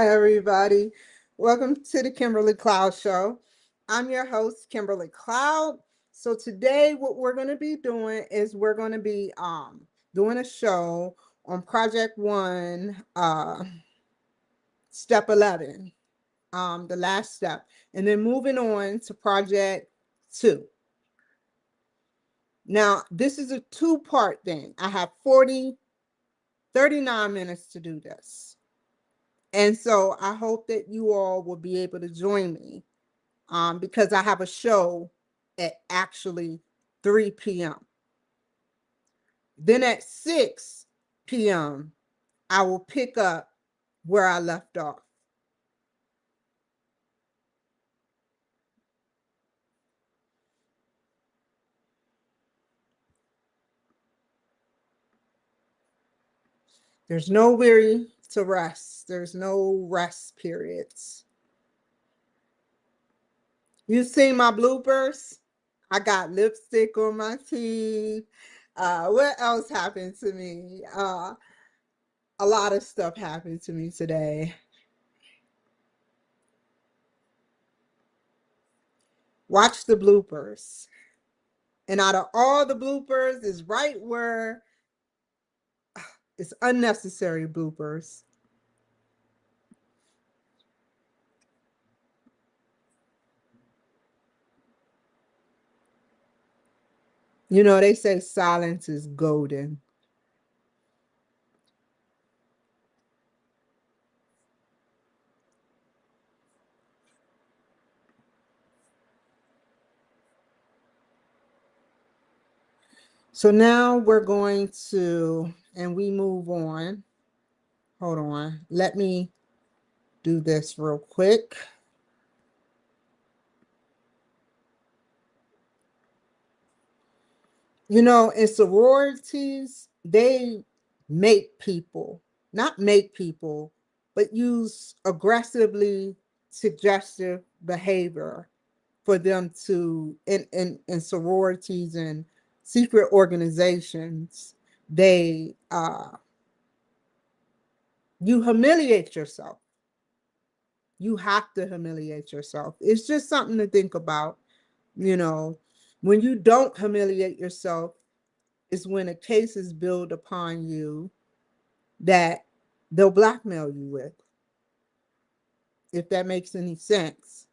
Hi, everybody. Welcome to the Kimberly Cloud Show. I'm your host, Kimberly Cloud. So today, what we're going to be doing is we're going to be doing a show on Project One, Step 11, the last step, and then moving on to Project Two. Now, this is a two-part thing. I have 39 minutes to do this. And so I hope that you all will be able to join me because I have a show at actually 3 p.m. Then at 6 p.m., I will pick up where I left off. There's no weary to rest. There's no rest periods. You seen my bloopers? I got lipstick on my teeth. What else happened to me? A lot of stuff happened to me today. Watch the bloopers. And out of all the bloopers is right where it's unnecessary bloopers. You know, they say silence is golden. So now we're going to, and we move on. Hold on. Let me do this real quick. You know, in sororities, they make people, not make people, but use aggressively suggestive behavior for them to, in sororities and secret organizations, they, you humiliate yourself. You have to humiliate yourself. It's just something to think about. You know, when you don't humiliate yourself, is when a case is built upon you that they'll blackmail you with, if that makes any sense.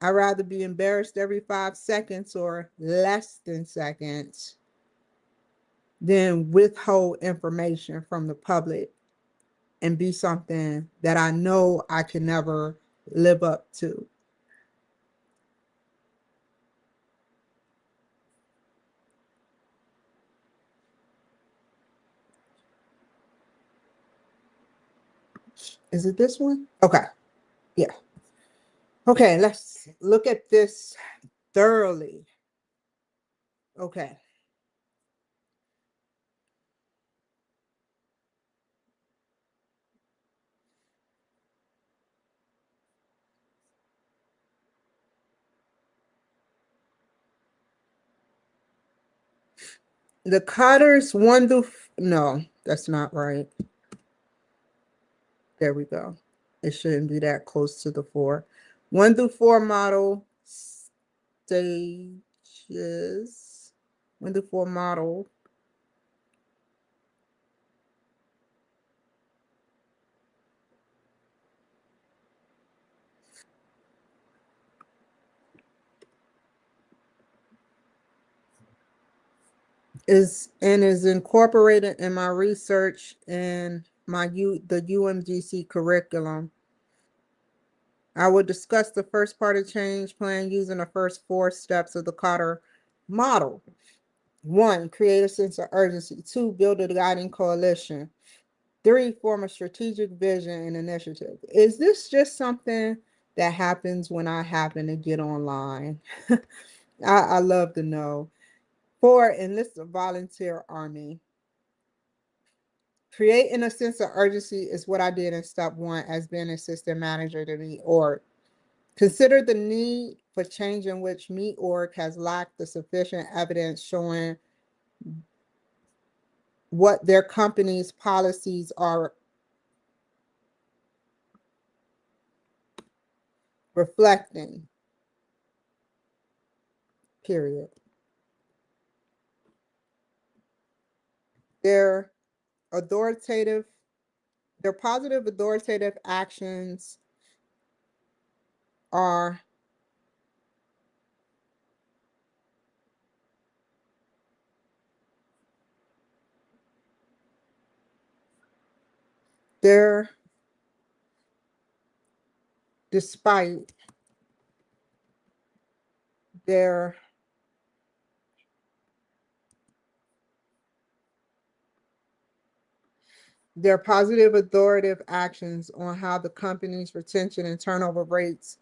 I'd rather be embarrassed every 5 seconds or less than seconds than withhold information from the public and be something that I know I can never live up to. Is it this one? Okay. Yeah. Okay, let's look at this thoroughly. Okay. The Kotters 1 through, no, that's not right. There we go. It shouldn't be that close to the 4. 1 through 4 model stages. 1 through 4 model. Is incorporated in my research in the UMGC curriculum. I will discuss the first part of change plan using the first 4 steps of the Kotter model. 1, create a sense of urgency. 2, build a guiding coalition. 3, form a strategic vision and initiative. Is this just something that happens when I happen to get online? I love to know. 4, enlist a volunteer army. Creating a sense of urgency is what I did in step 1 as being assistant manager to the org. Consider the need for change in which me org has lacked the sufficient evidence showing what their company's policies are reflecting, period. Their authoritative, their positive authoritative actions are their, despite their positive authoritative actions on how the company's retention and turnover rates,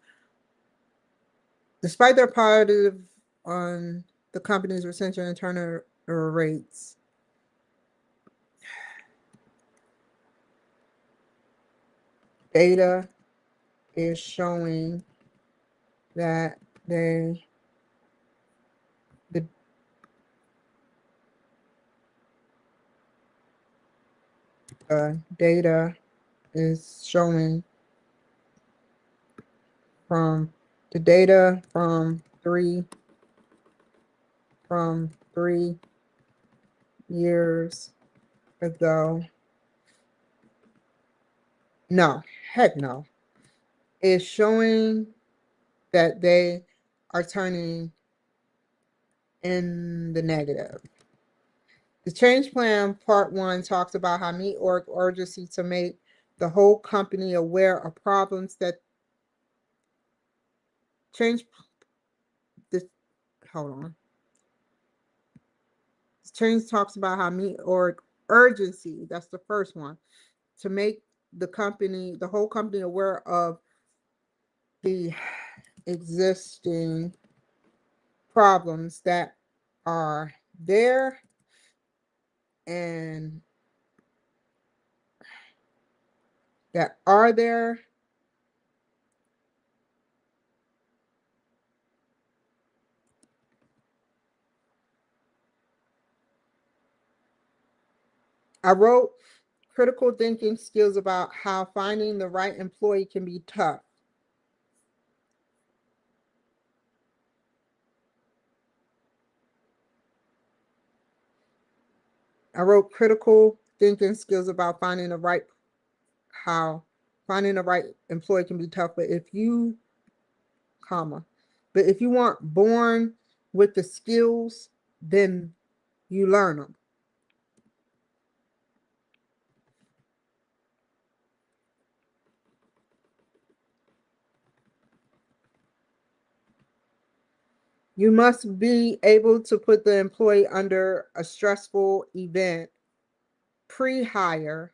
despite their positive on the company's retention and turnover rates, data is showing that the data is showing from the data from three years ago. No, heck no. It's showing that they are turning in the negative. The change plan part 1 talks about how meet org urgency to make the whole company aware of problems that change this. Hold on. Change talks about how meet org urgency, that's the first one, to make the company, the whole company aware of the existing problems that are there and that are there. I wrote critical thinking skills about how finding the right employee can be tough. I wrote critical thinking skills about finding the right, how finding the right employee can be tough, but if you, but if you weren't born with the skills, then you learn them. You must be able to put the employee under a stressful event pre-hire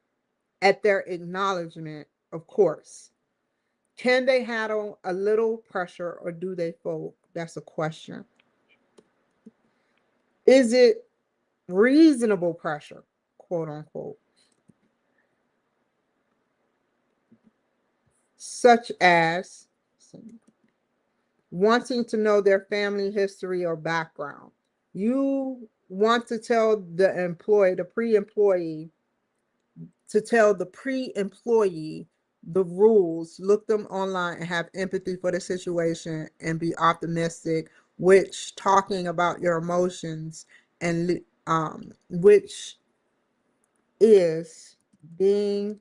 at their acknowledgement, of course. Can they handle a little pressure or do they fold? That's a question. Is it reasonable pressure, quote unquote? Such as wanting to know their family history or background. You want to tell the employee, the pre-employee, to tell the pre-employee the rules, look them online and have empathy for the situation and be optimistic, which talking about your emotions and which is being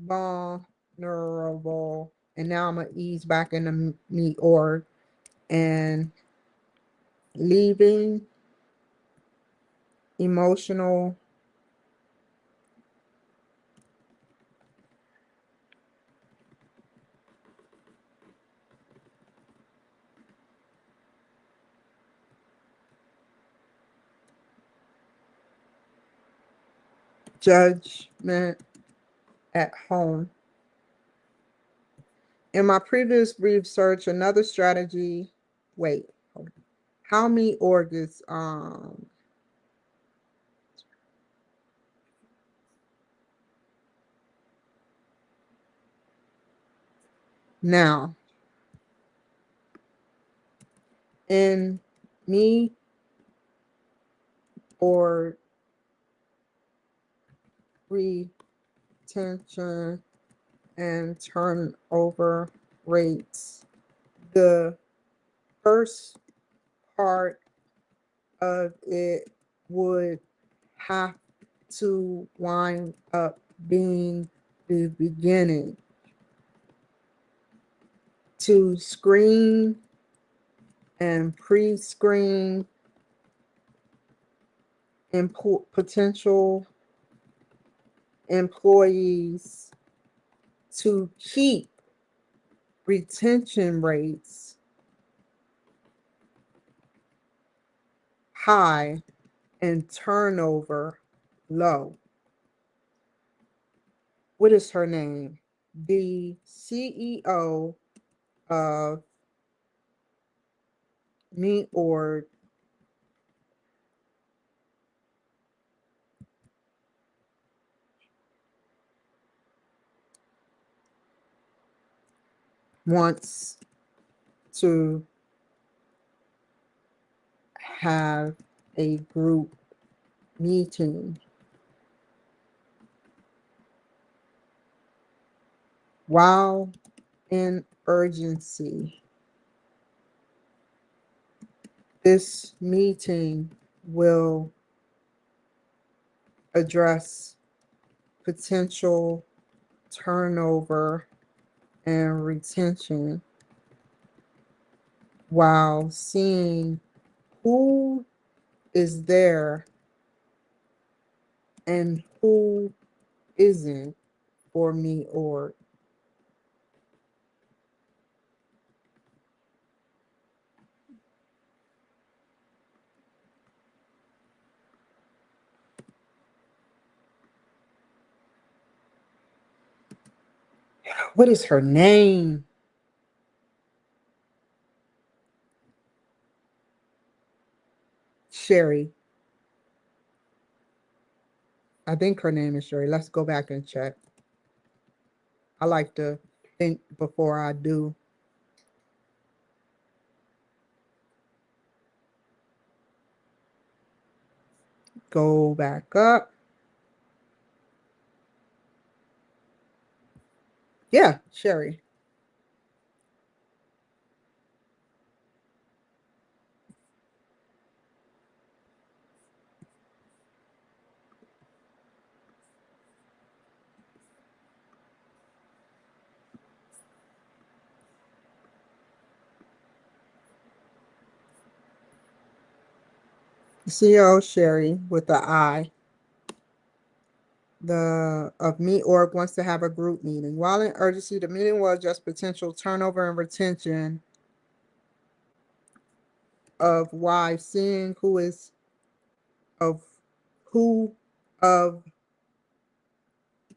vulnerable. And now I'm gonna ease back into me org and leaving emotional judgment at home. In my previous research, another strategy, wait, how many org is now in me or retention and turnover rates The first part of it would have to wind up being the beginning. To screen and pre-screen potential employees to keep retention rates high and turnover low. What is her name? The CEO of Me Org wants to have a group meeting while in urgency. This meeting will address potential turnover and retention while seeing who is there and who isn't for me or what is her name? Sherry. I think her name is Sherry. Let's go back and check. I like to think before I do. Go back up. Yeah, Sherry. CEO Sherry with the I. The of Me Org wants to have a group meeting. While in urgency, the meeting will address potential turnover and retention of why seeing who is of who of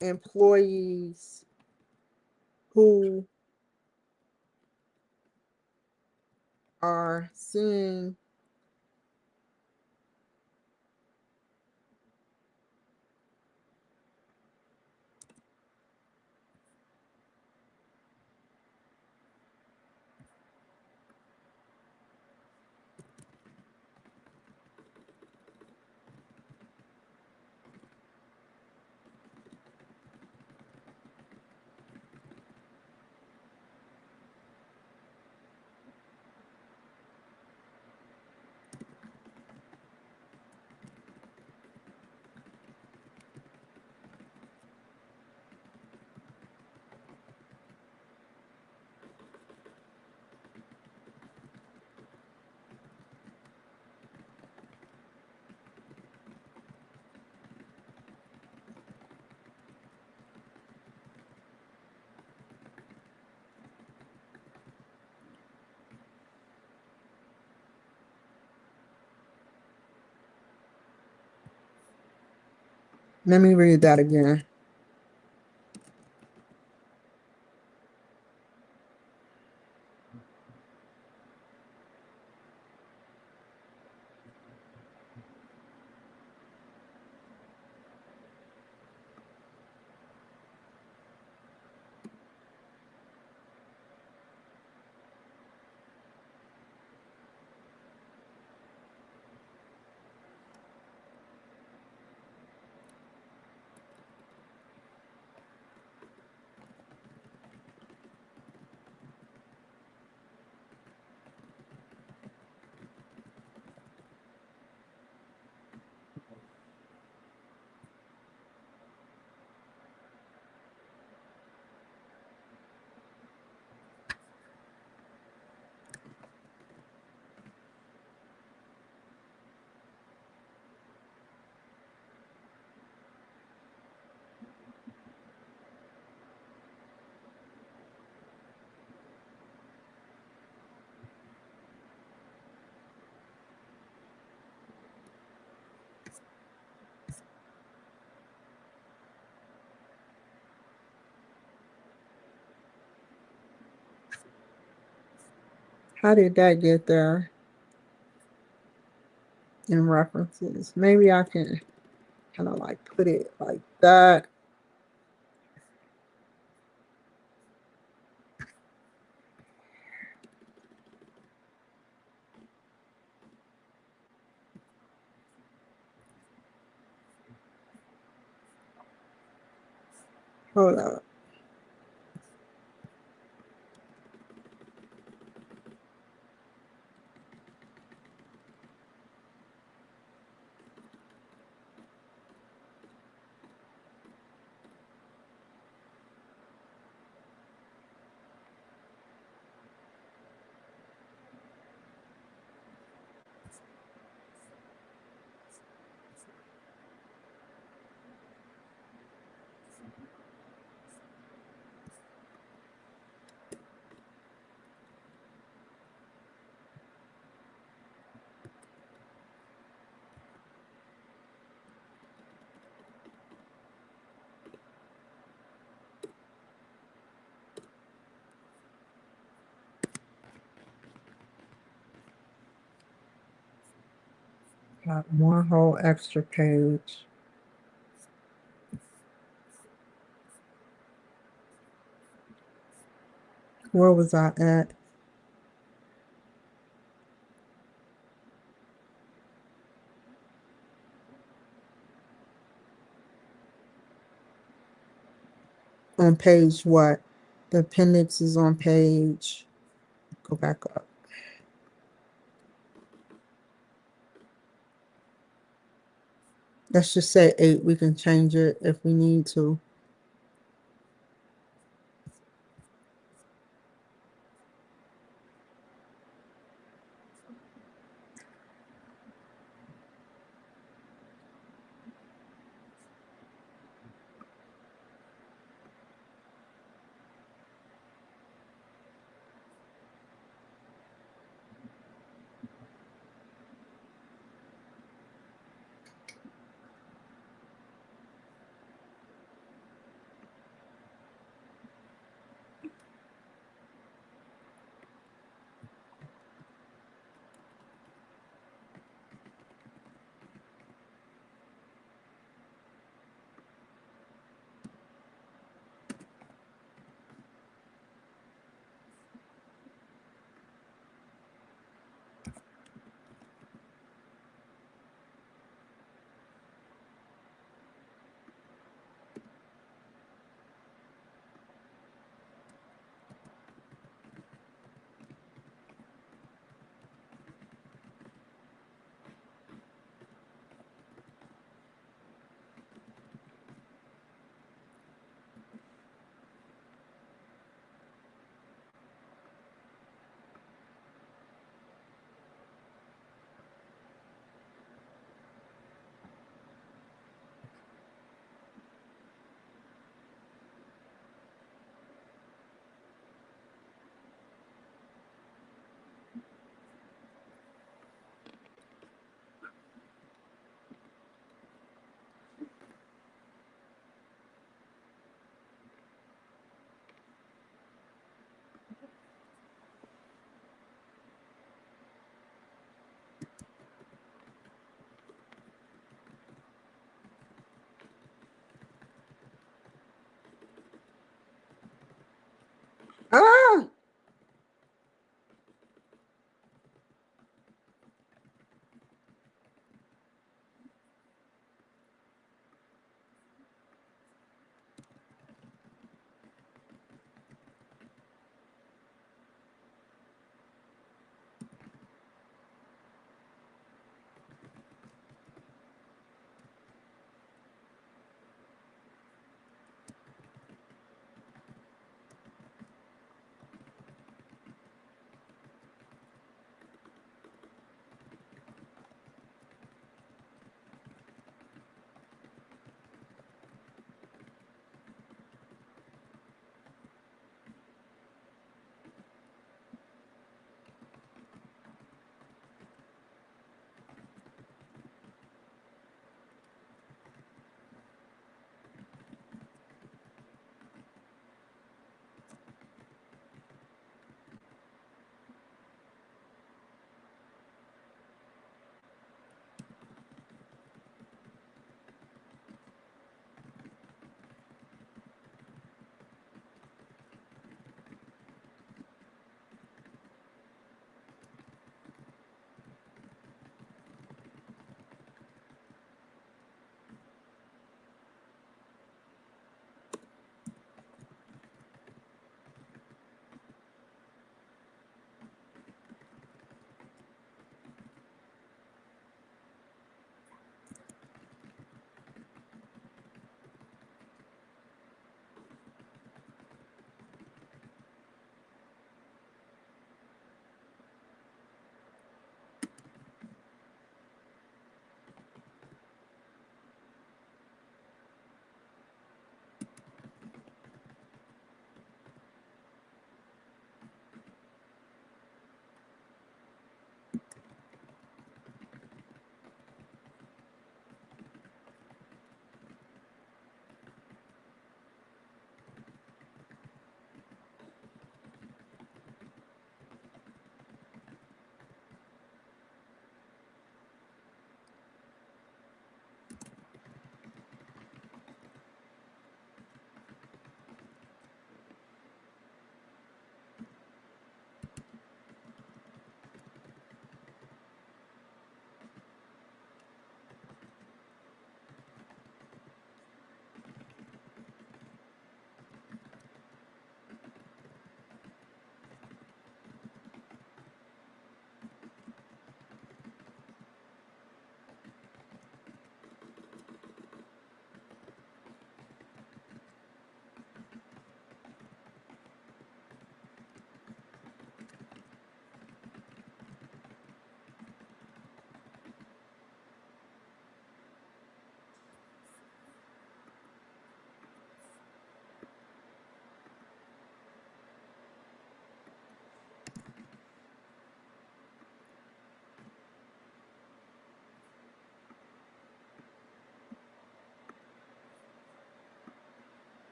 employees who are seeing let me read that again. How did that get there in references? Maybe I can kind of like put it like that. Hold up. Got one whole extra page. Where was I at? On page what? The appendix is on page. Go back up. Let's just say 8. We can change it if we need to.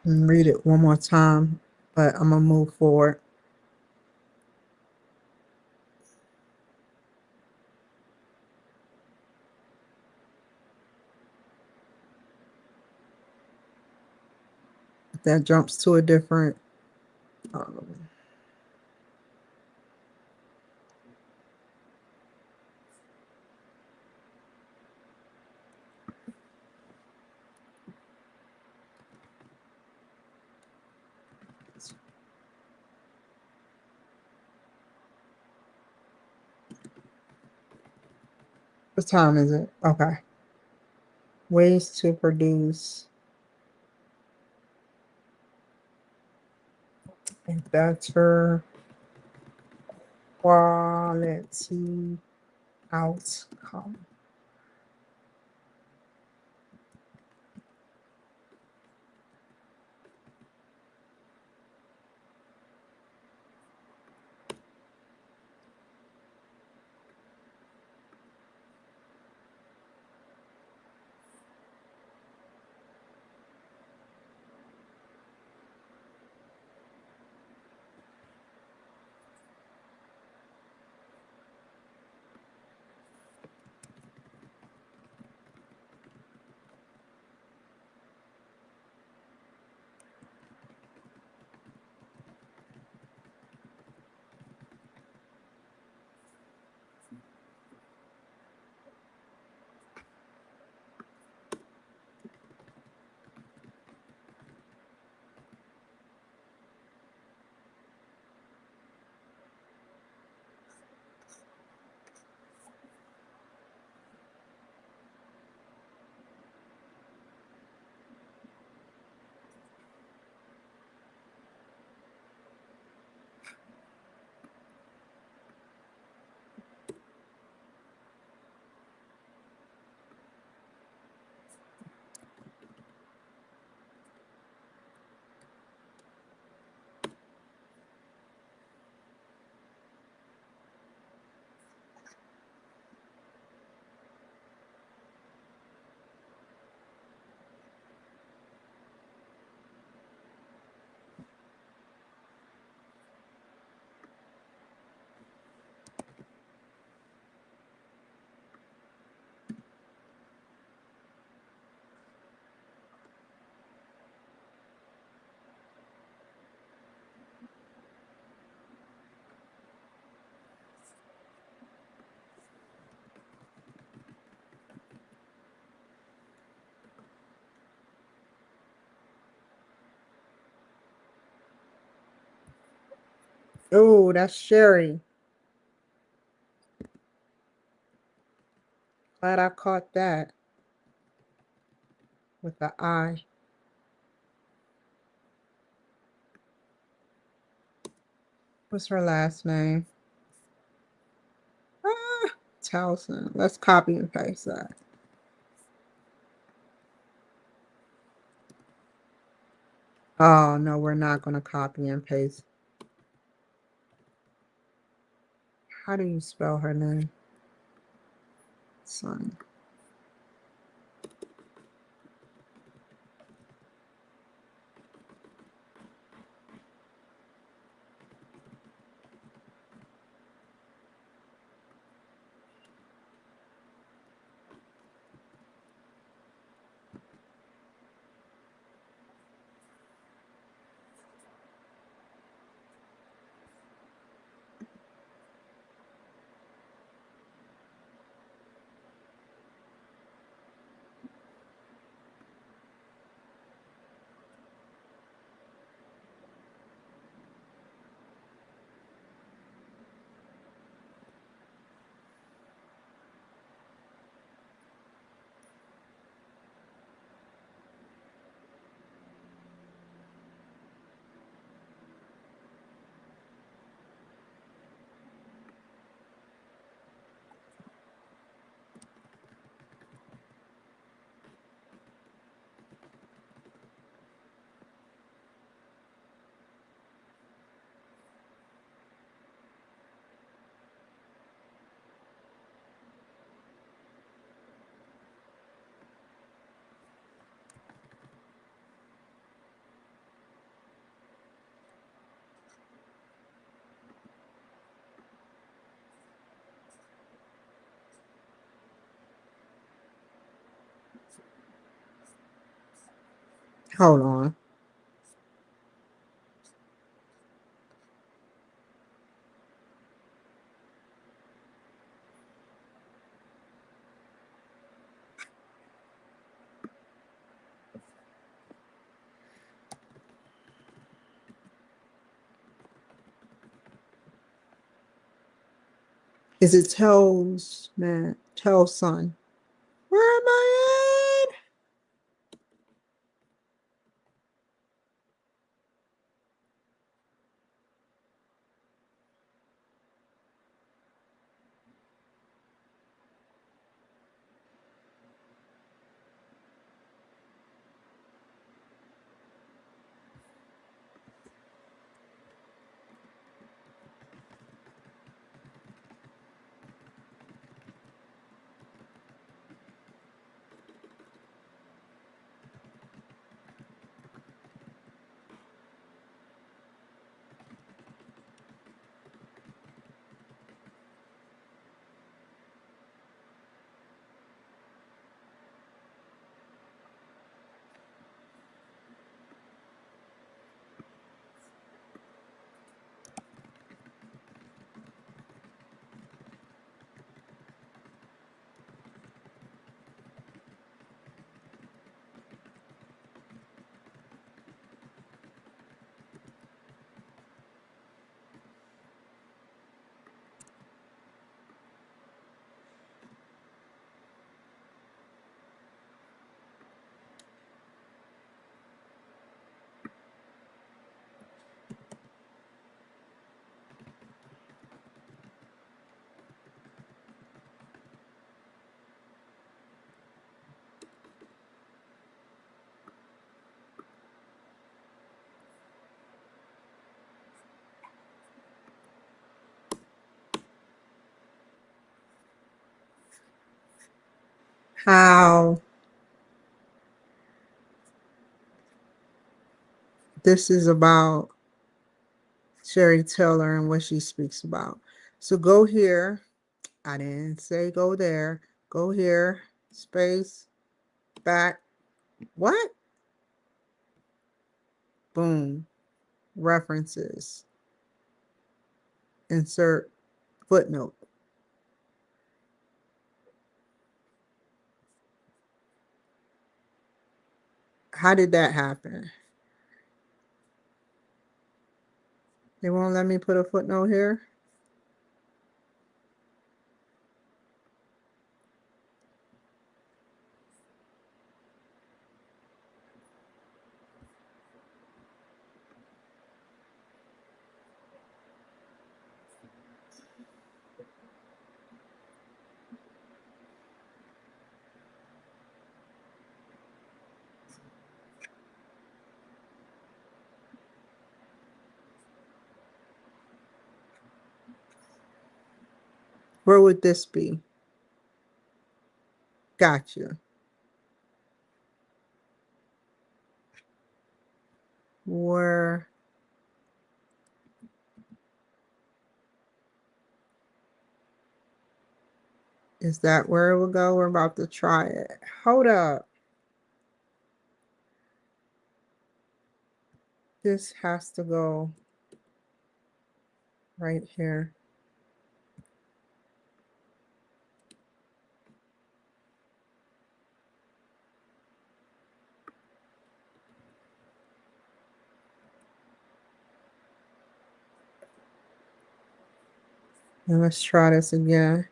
And read it one more time, but I'm gonna move forward. That jumps to a different um, what time is it? Okay. Ways to produce a better quality outcome. Oh, that's Sherry. Glad I caught that with the I. What's her last name? Ah, Towson. Let's copy and paste that. Oh, no, we're not going to copy and paste. How do you spell her name? Son. Hold on. Is it Tell's man? Tell's son. Where am I at? How this is about Sherry Taylor and what she speaks about. So go here. I didn't say go there. Go here. Space. Back. What? Boom. References. Insert footnote. How did that happen? They won't let me put a footnote here? Where would this be? Gotcha. Where is that where it will go? We're about to try it. Hold up. This has to go right here. And let's try this again.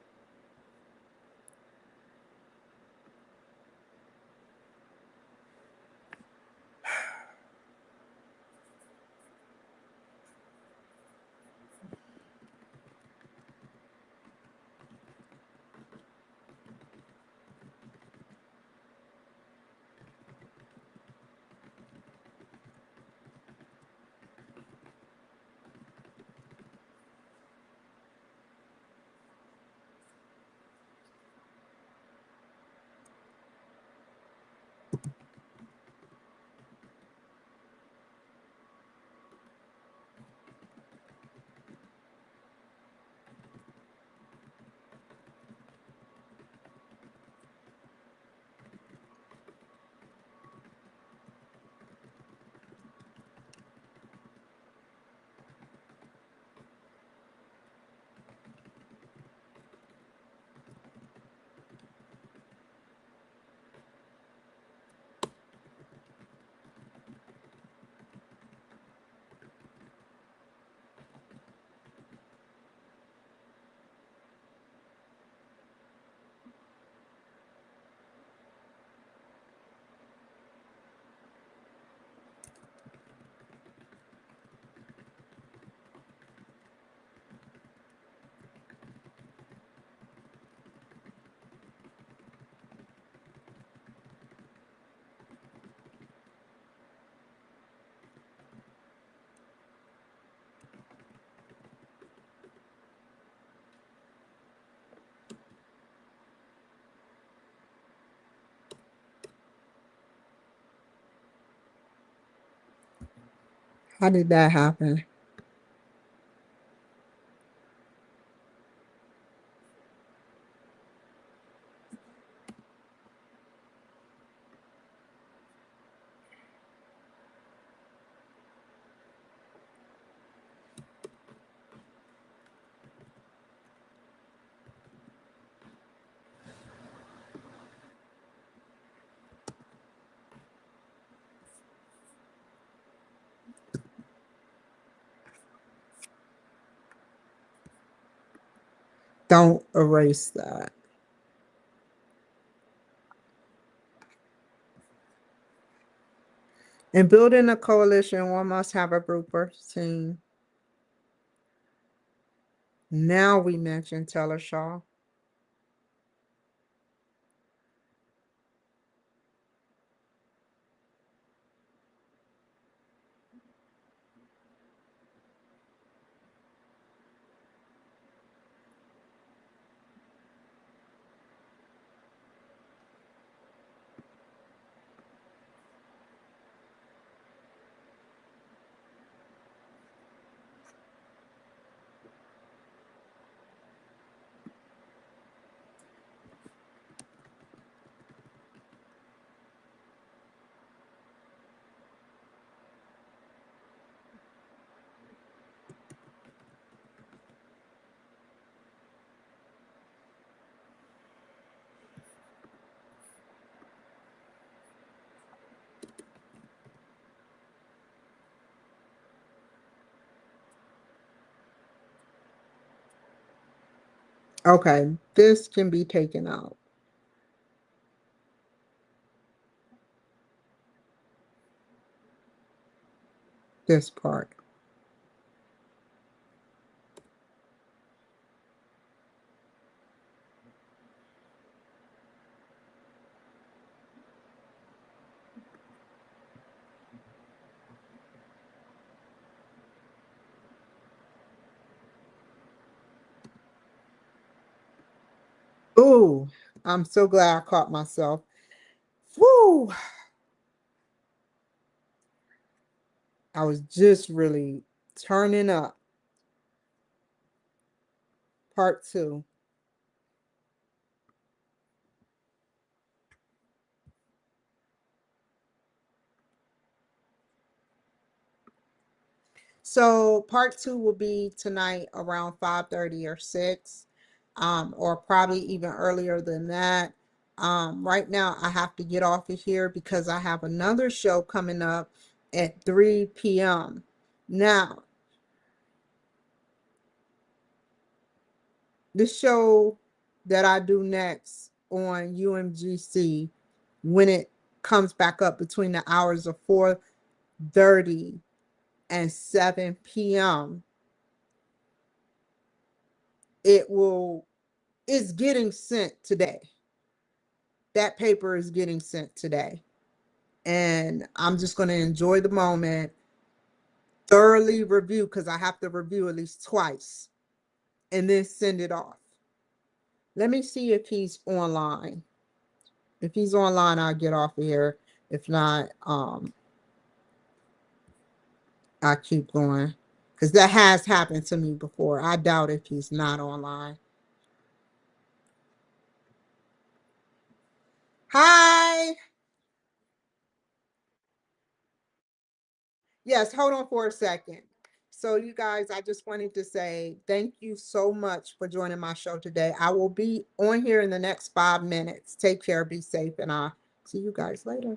How did that happen? Don't erase that. In building a coalition, one must have a group or team. Now we mention Taylor Shaw. Okay, this can be taken out. This part. Ooh, I'm so glad I caught myself. Woo! I was just really turning up. Part 2. So part 2 will be tonight around 5:30 or 6, or probably even earlier than that. Right now I have to get off of here because I have another show coming up at 3 p.m. Now, the show that I do next on UMGC, when it comes back up between the hours of 4:30 and 7 p.m., it will it's getting sent today. That paper is getting sent today. And I'm just going to enjoy the moment, thoroughly review, because I have to review at least twice, and then send it off. Let me see if he's online. If he's online, I'll get off of here. If not, I'll keep going. Because that has happened to me before. I doubt if he's not online. Hi. Yes, hold on for a second. So, you guys, I just wanted to say thank you so much for joining my show today. I will be on here in the next 5 minutes. Take care, be safe, and I'll see you guys later.